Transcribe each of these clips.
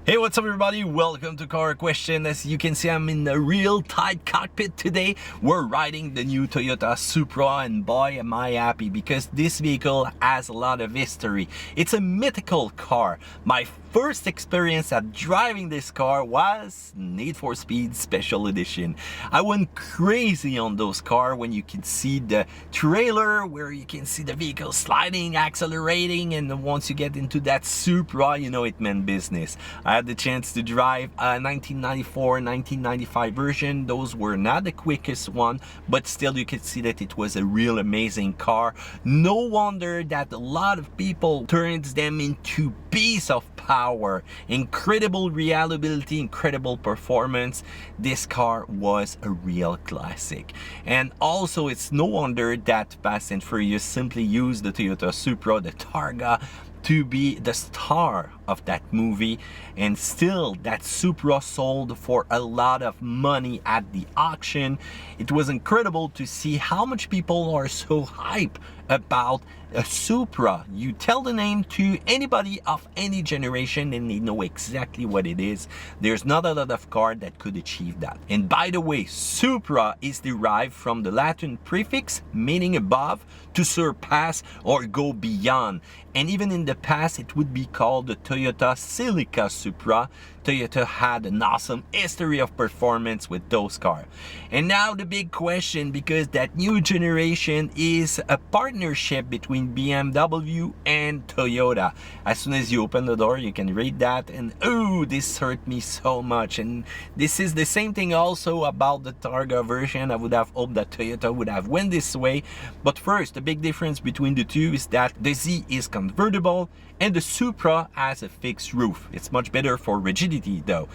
Hey, what's up everybody? Welcome to Car Question. As you can see, I'm in a real tight cockpit today. We're riding the new Toyota Supra, and boy am I happy because this vehicle has a lot of history. It's a mythical car. My first experience at driving this car was Need for Speed Special Edition. I went crazy on those cars when you can see the trailer, where you can see the vehicle sliding, accelerating, and once you get into that Supra, you know it meant business. I had the chance to drive a 1994, 1995 version. Those were not the quickest one, but still you could see that it was a real amazing car. No wonder that a lot of people turns them into beasts of power. Incredible reliability, incredible performance. This car was a real classic. And also it's no wonder that Fast and Furious simply used the Toyota Supra, the Targa, to be the star of that movie, and still that Supra sold for a lot of money at the auction. It was incredible to see how much people are so hype about a Supra. You tell the name to anybody of any generation and they know exactly what it is. There's not a lot of cars that could achieve that. And by the way, Supra is derived from the Latin prefix meaning above, to surpass or go beyond. And even in the past it would be called the Toyota Silica Supra. Toyota had an awesome history of performance with those cars. And now the big question, because that new generation is a partnership between BMW and Toyota. As soon as you open the door you can read that, and oh, this hurt me so much. And this is the same thing also about the Targa version. I would have hoped that Toyota would have went this way. But first, the big difference between the two is that the Z is convertible and the Supra has a fixed roof. It's much better for rigidity though.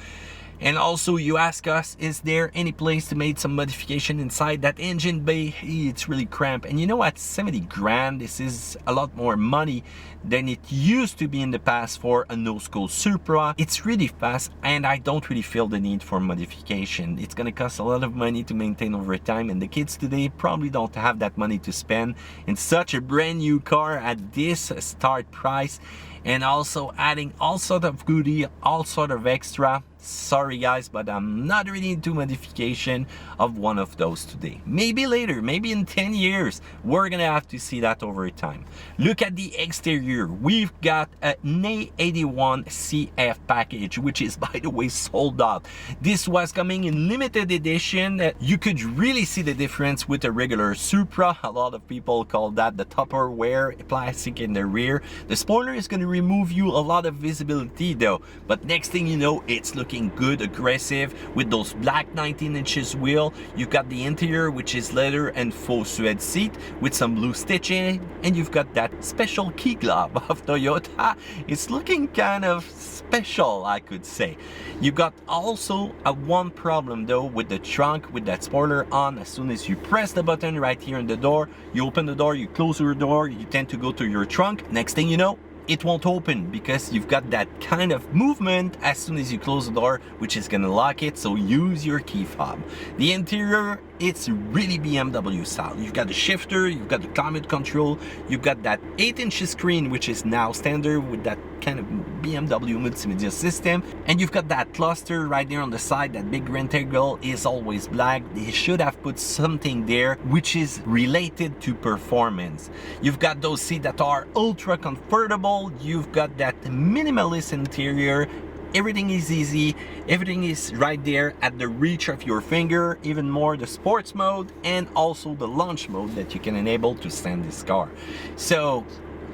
And also you ask us, is there any place to make some modification inside that engine bay? It's really cramped. And you know, at 70 grand, this is a lot more money than it used to be in the past for a no-school Supra. It's really fast and I don't really feel the need for modification. It's gonna cost a lot of money to maintain over time, and the kids today probably don't have that money to spend in such a brand new car at this start price. And also adding all sort of goodie, all sort of extra. Sorry guys, but I'm not really into modification of one of those today. Maybe later, maybe in 10 years, we're gonna have to see that over time. Look at the exterior. We've got an A91 CF package, which is, by the way, sold out. This was coming in limited edition. You could really see the difference with a regular Supra. A lot of people call that the Tupperware plastic in the rear. The spoiler is gonna remove you a lot of visibility though, but next thing you know, it's looking good, aggressive with those black 19 inches wheel. You've got the interior, which is leather and faux suede seat with some blue stitching, and you've got that special key glove of Toyota. It's looking kind of special, I could say. You got also a one problem though with the trunk, with that spoiler on. As soon as you press the button right here in the door, you open the door, you close your door, you tend to go to your trunk. Next thing you know, it won't open because you've got that kind of movement as soon as you close the door, which is gonna lock it. So use your key fob. The interior, it's really BMW style. You've got the shifter, you've got the climate control, you've got that 8-inch screen, which is now standard with that kind of BMW multimedia system, and you've got that cluster right there on the side. That big rectangle is always black. They should have put something there which is related to performance. You've got those seats that are ultra comfortable. You've got that minimalist interior. Everything is easy, everything is right there at the reach of your finger. Even more the sports mode and also the launch mode that you can enable to stand this car. So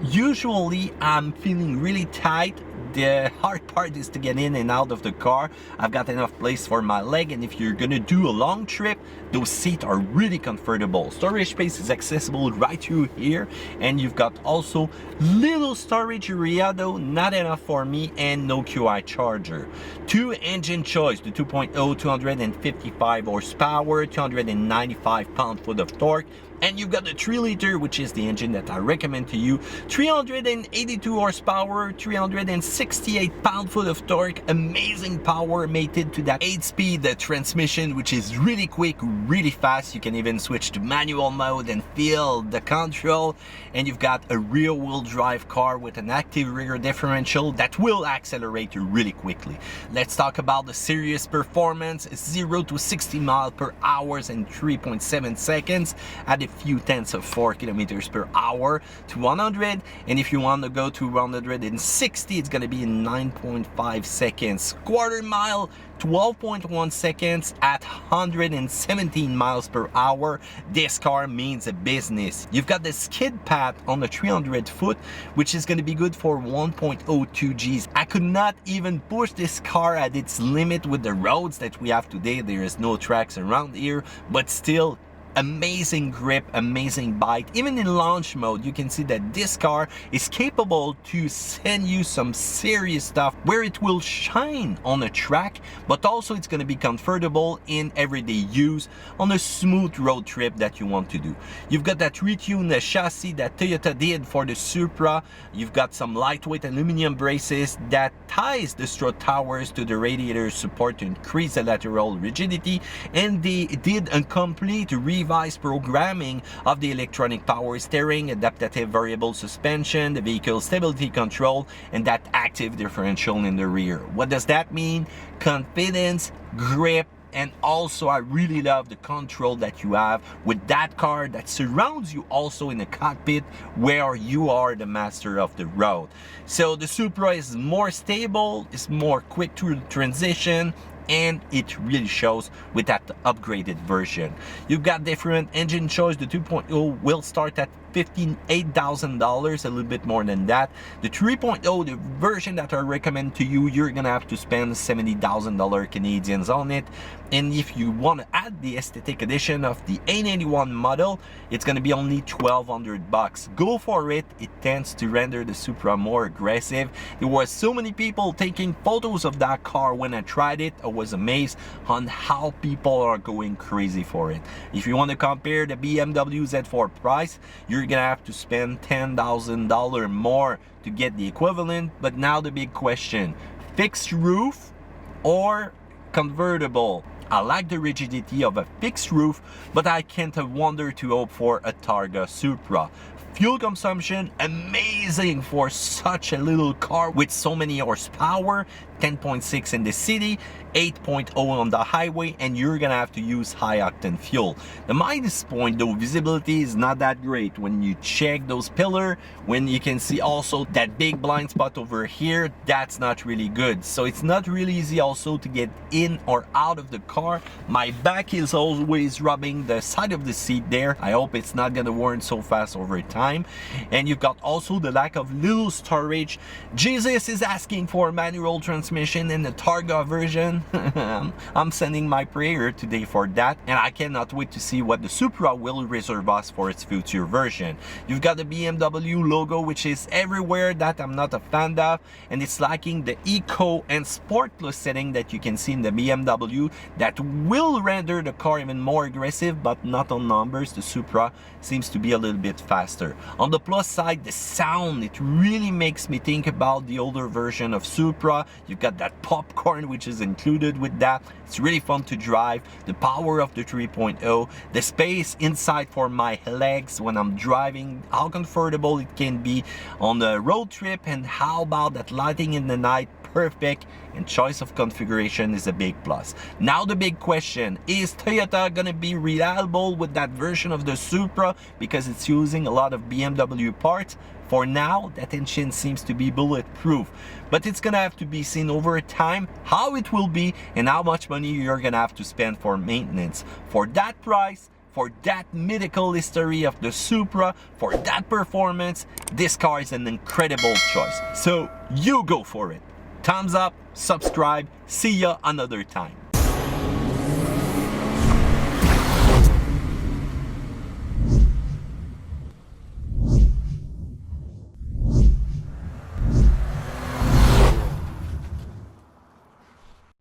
usually I'm feeling really tight. The hard part is to get in and out of the car. I've got enough place for my leg, and if you're gonna do a long trip, those seats are really comfortable. Storage space is accessible right through here, and you've got also little storage area though, not enough for me, and no QI charger. Two engine choice, the 2.0, 255 horsepower, 295 pound-foot of torque. And you've got the 3-liter, which is the engine that I recommend to you. 382 horsepower, 368 pound-foot of torque, amazing power mated to that 8-speed transmission, which is really quick, really fast. You can even switch to manual mode and feel the control. And you've got a rear-wheel drive car with an active rear differential that will accelerate really quickly. Let's talk about the serious performance. 0 to 60 miles per hour in 3.7 seconds at a few tenths of 4 kilometers per hour to 100, and if you want to go to 160, it's going to be in 9.5 seconds. Quarter mile, 12.1 seconds at 117 miles per hour. This car means a business. You've got the skid pad on the 300 foot, which is going to be good for 1.02 Gs. I could not even push this car at its limit with the roads that we have today. There is no tracks around here, but still amazing grip, amazing bite. Even in launch mode, you can see that this car is capable to send you some serious stuff where it will shine on a track, but also it's going to be comfortable in everyday use on a smooth road trip that you want to do. You've got that retuned chassis that Toyota did for the Supra. You've got some lightweight aluminum braces that ties the strut towers to the radiator support to increase the lateral rigidity, and they did a complete revised programming of the electronic power steering, adaptive variable suspension, the vehicle stability control, and that active differential in the rear. What does that mean? Confidence, grip, and also I really love the control that you have with that car that surrounds you also in the cockpit where you are the master of the road. So the Supra is more stable, it's more quick to transition, and it really shows with that upgraded version. You've got different engine choice. The 2.0 will start at $58,000, a little bit more than that. The 3.0, the version that I recommend to you, you're gonna have to spend $70,000 Canadians on it. And if you want to add the aesthetic edition of the A91 model, it's gonna be only $1,200. Go for it. It tends to render the Supra more aggressive. There was so many people taking photos of that car when I tried it. I was amazed on how people are going crazy for it. If you want to compare the BMW Z4 Price, you're gonna have to spend $10,000 more to get the equivalent. But now the big question, fixed roof or convertible? I like the rigidity of a fixed roof, but I can't wonder to hope for a Targa Supra. Fuel consumption, amazing for such a little car with so many horsepower, 10.6 in the city, 8.0 on the highway, and you're gonna have to use high octane fuel. The minus point though, visibility is not that great when you check those pillars, when you can see also that big blind spot over here, that's not really good. So it's not really easy also to get in or out of the car. My back is always rubbing the side of the seat there. I hope it's not gonna worn so fast over time. And you've got also the lack of little storage. Jesus is asking for a manual transmission in the Targa version. I'm sending my prayer today for that, and I cannot wait to see what the Supra will reserve us for its future version. You've got the BMW logo, which is everywhere, that I'm not a fan of, and it's lacking the Eco and Sport Plus setting that you can see in the BMW that will render the car even more aggressive, but not on numbers. The Supra seems to be a little bit faster. On the plus side, the sound, it really makes me think about the older version of Supra. You've got that popcorn which is included with that. It's really fun to drive. The power of the 3.0, the space inside for my legs when I'm driving, how comfortable it can be on the road trip, and how about that lighting in the night, perfect, and choice of configuration is a big plus. Now the big question, is Toyota gonna be reliable with that version of the Supra because it's using a lot of BMW parts? For now, that engine seems to be bulletproof, but it's gonna have to be seen over time how it will be and how much money you're gonna have to spend for maintenance. For that price, for that mythical history of the Supra, for that performance, this car is an incredible choice. So you go for it. Thumbs up, subscribe, see ya another time.